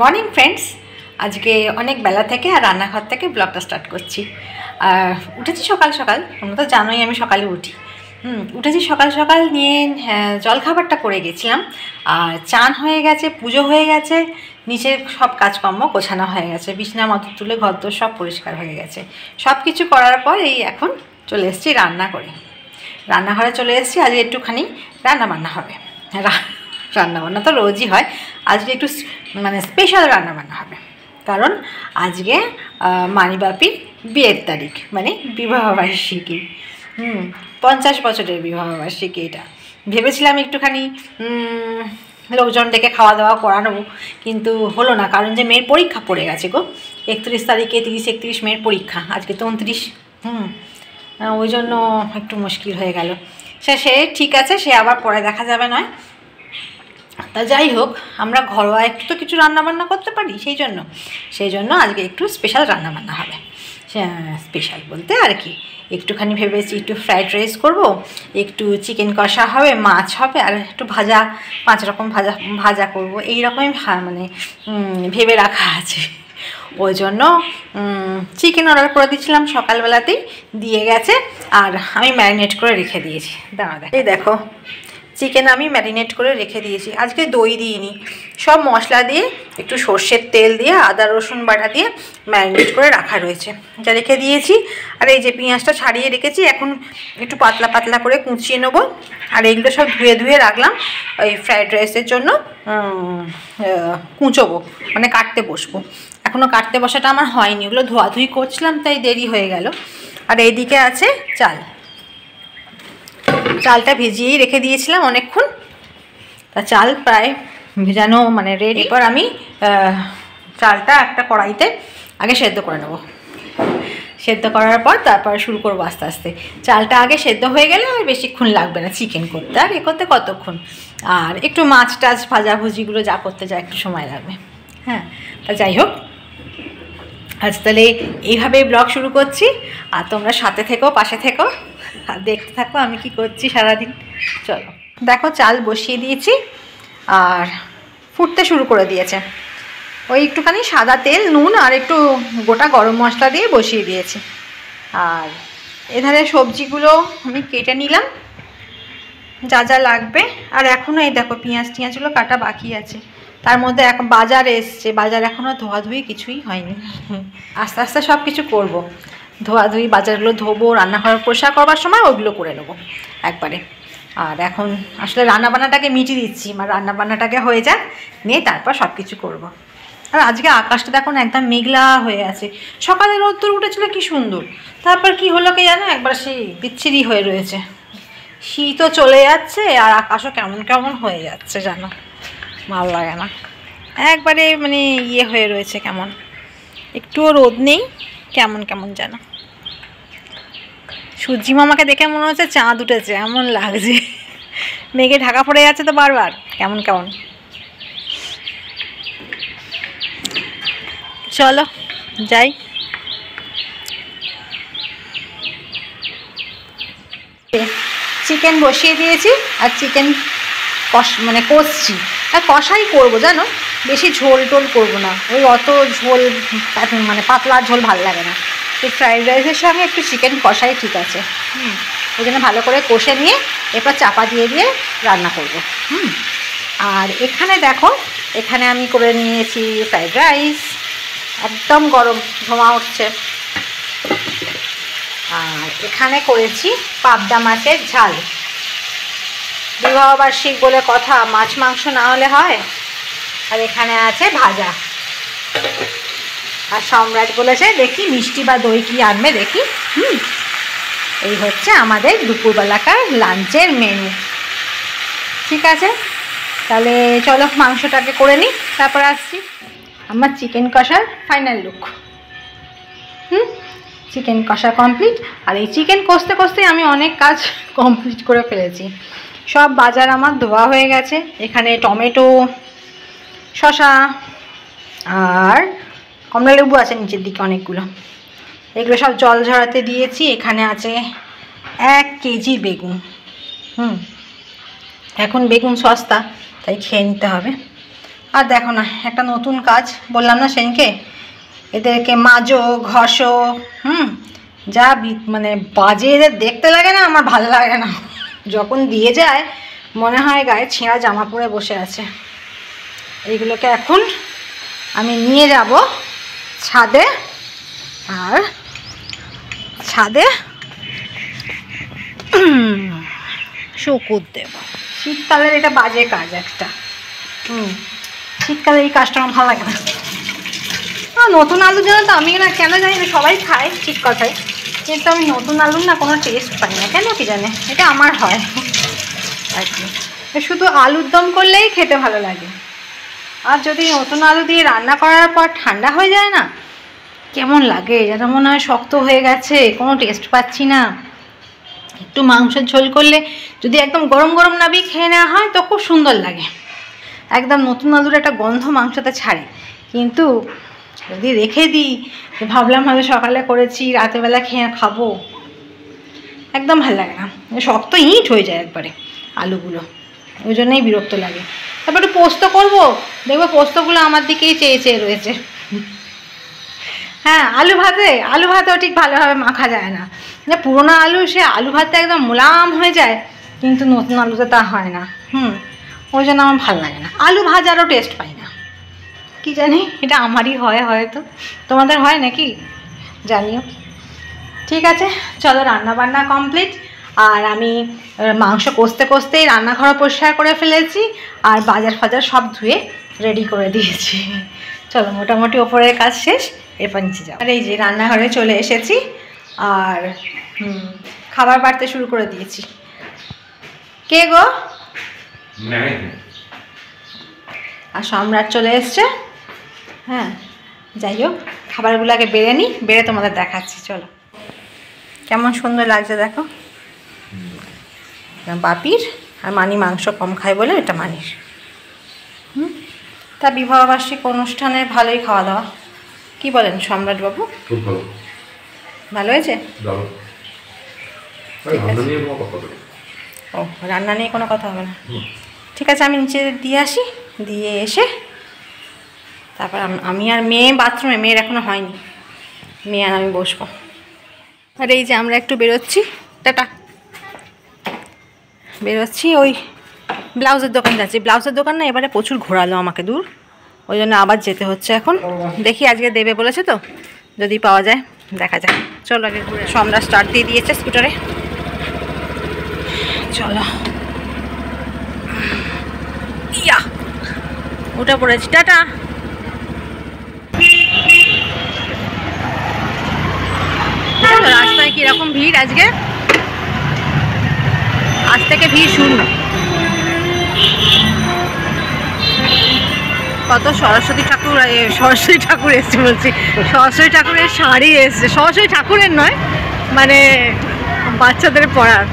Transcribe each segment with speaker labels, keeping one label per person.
Speaker 1: Morning friends, আজকে অনেক বেলা থেকে আর রান্নাঘর থেকে ব্লগটা স্টার্ট করছি। আর উঠেছি সকাল সকাল, তোমরা তো জানোই আমি সকালে উঠি। উঠেছি সকাল সকাল, নিয়ে জলখাবারটা করে গেছিলাম। আর চান হয়ে গেছে, পুজো হয়ে গেছে, নিচের সব কাজকর্ম গোছানো হয়ে গেছে, বিছনা মতো তুলে ঘর দোর সব পরিষ্কার হয়ে গেছে। সব কিছু করার পর এই এখন চলে এসেছি রান্না করে, রান্নাঘরে চলে এসেছি। আজকে একটুখানি রান্নাবান্না হবে। রান্নাবান্না তো রোজই হয়, আজকে একটু স্পেশাল রান্নাবান্না হবে। কারণ আজকে মানিবাপির বিয়ের তারিখ, মানে বিবাহবার্ষিকী। 50 বছরের বিবাহবার্ষিকী। এটা ভেবেছিলাম একটুখানি লোকজন ডেকে খাওয়া দাওয়া করানো, কিন্তু হলো না, কারণ যে মেয়ের পরীক্ষা পড়ে গেছে গো। 31 তারিখে 30-31 মেয়ের পরীক্ষা, আজকে তো 29। ওই জন্য একটু মুশকিল হয়ে গেল। সে ঠিক আছে, সে আবার পরে দেখা যাবে নয়। তা যাই হোক, আমরা ঘরোয়া একটু তো কিছু রান্নাবান্না করতে পারি, সেই জন্য আজকে একটু স্পেশাল রান্নাবান্না হবে। স্পেশাল বলতে আর কি, একটুখানি ভেবেছি একটু ফ্রাইড রাইস করব, একটু চিকেন কষা হবে, মাছ হবে, আর একটু ভাজা, 5 রকম ভাজা করব, এই রকমই ভেবে রাখা আছে। ওই জন্য চিকেন অর্ডার করে দিয়েছিলাম সকালবেলাতেই, দিয়ে গেছে, আর আমি ম্যারিনেট করে রেখে দিয়েছি। এই দেখো, চিকেন আমি ম্যারিনেট করে রেখে দিয়েছি। আজকে দই দিইনি, সব মশলা দিয়ে একটু সর্ষের তেল দিয়ে আদা রসুন বাটা দিয়ে ম্যারিনেট করে রাখা রয়েছে, যা রেখে দিয়েছি। আর এই যে পেঁয়াজটা ছাড়িয়ে রেখেছি, এখন একটু পাতলা পাতলা করে কুচিয়ে নেবো। আর এইগুলো সব ধুয়ে রাখলাম ওই ফ্রাইড রাইসের জন্য। কুঁচোবো, মানে কাটতে বসবো। এখনও কাটতে বসাটা আমার হয়নি, ওগুলো ধোয়াধুয়ি করছিলাম, তাই দেরি হয়ে গেল। আর এইদিকে আছে চালটা ভিজিয়েই রেখে দিয়েছিলাম অনেকক্ষণ। তা চাল প্রায় ভেজানো, মানে রেডি। এরপর আমি চালটা একটা কড়াইতে আগে সেদ্ধ করে নেব। সেদ্ধ করার পর তারপর শুরু করবো আস্তে আস্তে। চালটা আগে সেদ্ধ হয়ে গেলে আর বেশিক্ষণ লাগবে না চিকেন করতে, আর করতে কতক্ষণ। আর একটু মাছ টাছ ভাজাভুজিগুলো যা করতে যা একটু সময় লাগবে। তা যাই হোক, আজ তাহলে এইভাবেই ব্লগ শুরু করছি। আর তোমরা সাথে থেকো, পাশে থেকো, আর দেখতে থাকো আমি কি করছি সারাদিন। চলো, দেখো চাল বসিয়ে দিয়েছি আর ফুটতে শুরু করে দিয়েছে। ওই একটুখানি সাদা তেল, নুন আর একটু গোটা গরম মশলা দিয়ে বসিয়ে দিয়েছি। আর এধারে সবজিগুলো আমি কেটে নিলাম, যা যা লাগবে। আর এখনও এই দেখো পেঁয়াজগুলো কাটা বাকি আছে। তার মধ্যে এখন বাজার এসছে, বাজার এখনও ধোয়াধুয়ি কিছুই হয়নি। আস্তে আস্তে সব কিছু করবো, ধোয়াধুয়ি, বাজারগুলো ধোবো, রান্নাঘর পরিষ্কার করবার সময় ওগুলো করে নেবো একবারে। আর এখন আসলে রান্নাবান্নাটাকে মিটিয়ে দিচ্ছি, মানে রান্নাবান্নাটাকে হয়ে যাক, নিয়ে তারপর সব কিছু করবো। আর আজকে আকাশটা দেখুন একদম মেঘলা হয়ে আছে। সকালে রোদ্দুর উঠেছিল কি সুন্দর, তারপর কি হলো কে জানো, একবার সেই বিচ্ছিরি হয়ে রয়েছে। শীতও চলে যাচ্ছে আর আকাশও কেমন কেমন হয়ে যাচ্ছে, জানো, ভালো লাগে না। একবারে মানে হয়ে রয়েছে, কেমন একটুও রোদ নেই, কেমন কেমন যেন। সূর্যি মামাকে দেখে মনে হচ্ছে চাঁদ উঠেছে, এমন লাগছে। মেঘে ঢাকা পড়ে যাচ্ছে তো বারবার, কেমন কেমন। চলো যাই। চিকেন বসিয়ে দিয়েছি, আর চিকেন কষছি। আর কষাই করবো জানো, বেশি ঝোল টোল করবো না। ওই অত ঝোল, মানে পাতলা ঝোল ভালো লাগে না। এই ফ্রাইড রাইসের সঙ্গে একটু চিকেন কষাই ঠিক আছে। ওই জন্য ভালো করে কষে নিয়ে এরপর চাপা দিয়ে রান্না করবো। আর এখানে দেখো, এখানে আমি করে নিয়েছি ফ্রাইড রাইস, একদম গরম ধোঁয়া উঠছে। আর এখানে করেছি পাবদা মাছের ঝাল। বিবাহবার্ষিক বলে কথা, মাছ মাংস না হলে হয়। আর এখানে আছে ভাজা। আর সম্রাট বলেছে দেখি মিষ্টি বা দই কি আনবে দেখি। এই হচ্ছে আমাদের দুপুরবেলাকার লাঞ্চের মেনু। ঠিক আছে, তাহলে চলো মাংসটাকে করে নিই, তারপর আসছি। আমার চিকেন কষার ফাইনাল লুক। চিকেন কষা কমপ্লিট। আর এই চিকেন কষতে কষতে আমি অনেক কাজ কমপ্লিট করে ফেলেছি। সব বাজার আমার ধোয়া হয়ে গেছে। এখানে টমেটো, শসা আর কমলালেবু আছে নিচের দিকে অনেকগুলো, এগুলো সব জল ঝরাতে দিয়েছি। এখানে আছে 1 কেজি বেগুন। এখন বেগুন সস্তা, তাই খেয়ে নিতে হবে। আর দেখো না, একটা নতুন কাজ বললাম না সেদিনকে, এদেরকে মাজো ঘষো, যা মানে বাজে এদের দেখতে লাগে না, আমার ভালো লাগে না। যখন দিয়ে যায় মনে হয় গায়ে ছেঁড়া জামা পরে বসে আছে। এইগুলোকে এখন আমি নিয়ে যাব ছাদে, আর ছাদে শুকুর দেব। শীতকালের এটা বাজে কাজ একটা। শীতকালে এই কাজটা আমার ভালো লাগে না। নতুন আলু জানো তো, আমি না কেন জানি না, সবাই খায় ঠিক কথাই, কিন্তু আমি নতুন আলুর না কোনো টেস্ট পাই না, কেন কি জানে, এটা আমার হয় আর কি। শুধু আলুর দম করলেই খেতে ভালো লাগে, আর যদি নতুন আলু দিয়ে রান্না করার পর ঠান্ডা হয়ে যায় না, কেমন লাগে, যেন মনে হয় শক্ত হয়ে গেছে, কোনো টেস্ট পাচ্ছি না। একটু মাংসের ঝোল করলে যদি একদম গরম গরম নাবিয়ে খেয়ে নেওয়া হয় তো খুব সুন্দর লাগে, একদম নতুন আলুর একটা গন্ধ মাংসতে ছাড়ে। কিন্তু যদি রেখে দিই, ভাবলাম হয়তো সকালে করেছি রাতেরবেলা খেয়ে খাবো, একদম ভালো লাগে না, শক্ত ইট হয়ে যায় একবারে আলুগুলো, ওই জন্যই বিরক্ত লাগে। তারপরে পোস্ত করবো, দেখবো পোস্তগুলো আমার দিকেই চেয়ে চেয়ে রয়েছে। হ্যাঁ, আলু ভাতেও ঠিক ভালোভাবে মাখা যায় না, যে পুরোনো আলু সে আলু ভাতটা একদম মোলাম হয়ে যায়, কিন্তু নতুন আলুতে তা হয় না। ওই জন্য আমার ভালো লাগে না, আলু ভাজারও টেস্ট পাই না, কি জানি, এটা আমারই হয় হয়তো, তোমাদের হয় নাকি জানিও। ঠিক আছে, চলো রান্না বান্না কমপ্লিট, আর আমি মাংস কষতে কষতেই রান্নাঘর পরিষ্কার করে ফেলেছি, আর বাজার ফাজার সব ধুয়ে রেডি করে দিয়েছি। চলো মোটামুটি ওপরের কাজ শেষ, এরপর নিচে যাও। আর এই যে রান্নাঘরে চলে এসেছি, আর খাবার বাড়তে শুরু করে দিয়েছি। কে গো? আর সম্রাট চলে এসছে। হ্যাঁ, যাই হোক, খাবারগুলোকে বেড়ে নিই, বেড়ে তোমাদের দেখাচ্ছি। চলো, কেমন সুন্দর লাগছে দেখো, বাপির আর মানি মাংস কম খায় বলে এটা মানির। তা বিবাহবার্ষিক অনুষ্ঠানে ভালোই খাওয়া দাওয়া, কি বলেন সম্রাট বাবু? খুব ভালো, ভালো হয়েছে। ও, রান্না নিয়ে কোনো কথা হবে না, ঠিক আছে। আমি নিচে দিয়ে আসি, দিয়ে এসে তারপর আমি আর মেয়ে বাথরুমে, মেয়ের এখনো হয়নি, মেয়ে আর আমি বসবো। আর এই যে আমরা একটু বেরোচ্ছি, টাটা, বেরোচ্ছি, ওই ব্লাউজের দোকান যাচ্ছি। ব্লাউজের দোকান না এবারে প্রচুর ঘোরালো আমাকে দূর, ওই জন্য আবার যেতে হচ্ছে এখন। দেখি আজকে দেবে বলেছে তো, যদি পাওয়া যায় দেখা যায়। চলো আগে ঘুরে, সম্রাট স্টার্ট দিয়ে দিয়েছে স্কুটারে, চলো। ইয়া, উঠে পড়েছি, টাটা। রাস্তায় কিরকম ভিড় আজকে, আজ থেকে ভিড় শুরু। কত সরস্বতী ঠাকুর এসছে বলছি, সরস্বতী ঠাকুরের শাড়ি এসছে, সরস্বতী ঠাকুরের নয়, মানে বাচ্চাদের পড়ার।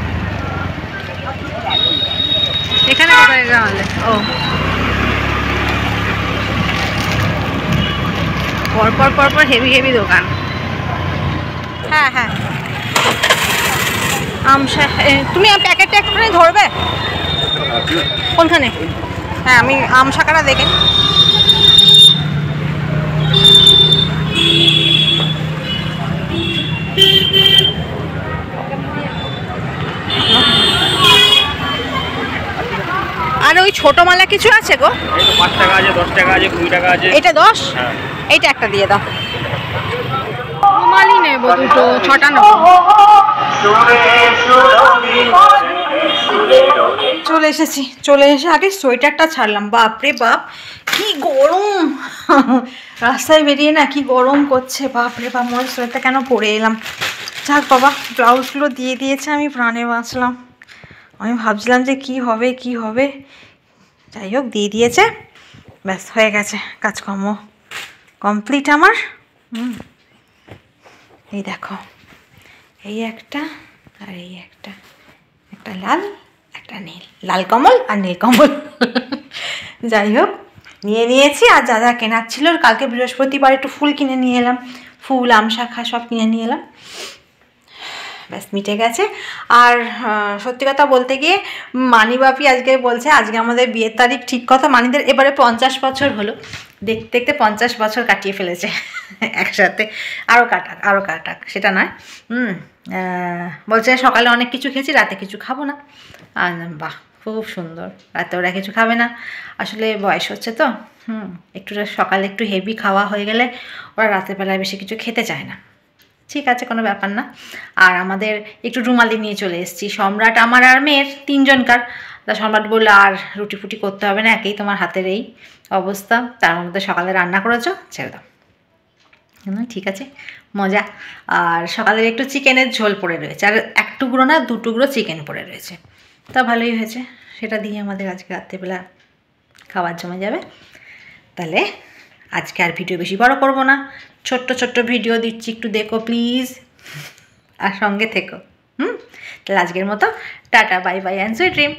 Speaker 1: এখানে কোথায় গেলে? ও, পরপর হেভি দোকান। হ্যাঁ হ্যাঁ, তুমি প্যাকেটটা একটুখানি ধরবে কোনখানে? হ্যাঁ, আমি আম শাকাটা দেখে। আর ওই ছোট মালা কিছু আছে গো? 5 টাকা আছে, 10 টাকা আছে, 20 টাকা আছে। এটা 10? হ্যাঁ, এইটা একটা দিয়ে দাও। রুমালি নেব দুটো, 6টা নেব। চলে এসে আগে সোয়েটারটা ছাড়লাম, বাপরে বাপ কি গরম, রাস্তায় বেরিয়ে না কি গরম করছে, বাপরে বাপ, মনে সোয়েটারটা কেন পরে এলাম। যাক বাবা, ব্লাউজগুলো দিয়ে দিয়েছে, আমি প্রাণে বাঁচলাম। আমি ভাবছিলাম যে কি হবে, যাই হোক দিয়ে দিয়েছে, ব্যাস হয়ে গেছে, কাজকর্ম কমপ্লিট আমার। এই দেখো, এই একটা আর এই একটা লাল, একটা নীল, লাল কমল আর নীল কমল। যাই হোক, নিয়েছি। আর যা যা কেনার ছিল, কালকে বৃহস্পতিবার একটু ফুল কিনে নিয়ে এলাম, ফুল আম শাখা সব কিনে নিয়ে এলাম, ব্যাস মিটে গেছে। আর সত্যি কথা বলতে গিয়ে মানি বাপি আজকে বলছে আজকে আমাদের বিয়ের তারিখ, ঠিক কথা, মানিদের এবারে 50 বছর হলো, দেখতে দেখতে 50 বছর কাটিয়ে ফেলেছে একসাথে। আরও কাটাক সেটা নয়। বলছে সকালে অনেক কিছু খেয়েছি, রাতে কিছু খাবো না। বাহ, খুব সুন্দর। রাতে ওরা কিছু খাবে না, আসলে বয়স হচ্ছে তো। একটু সকালে একটু হেভি খাওয়া হয়ে গেলে ওরা রাতের বেলায় বেশি কিছু খেতে চায় না। ঠিক আছে, কোনো ব্যাপার না। আর আমাদের একটু রুমালি নিয়ে চলে এসেছি, সম্রাট আমার আর মেয়ের 3 জনকার। তা সম্রাট বললো আর রুটি ফুটি করতে হবে না, একেই তোমার হাতের এই অবস্থা, তার মধ্যে সকালে রান্না করেছো, ছেড়ে দাও। ঠিক আছে, মজা। আর সকালের একটু চিকেনের ঝোল পড়ে রয়েছে, আর 1 টুকরো না 2 টুকরো চিকেন পড়ে রয়েছে, তা ভালোই হয়েছে। সেটা দিয়ে আমাদের আজকে রাত্রেবেলা খাবার জমে যাবে। তাহলে আজকে আর ভিডিও বেশি বড় করব না, ছোট্ট ছোট্ট ভিডিও দিচ্ছি, একটু দেখো প্লিজ, আর সঙ্গে থেকো। তাহলে আজকের মতো tata, bye bye and sweet dream.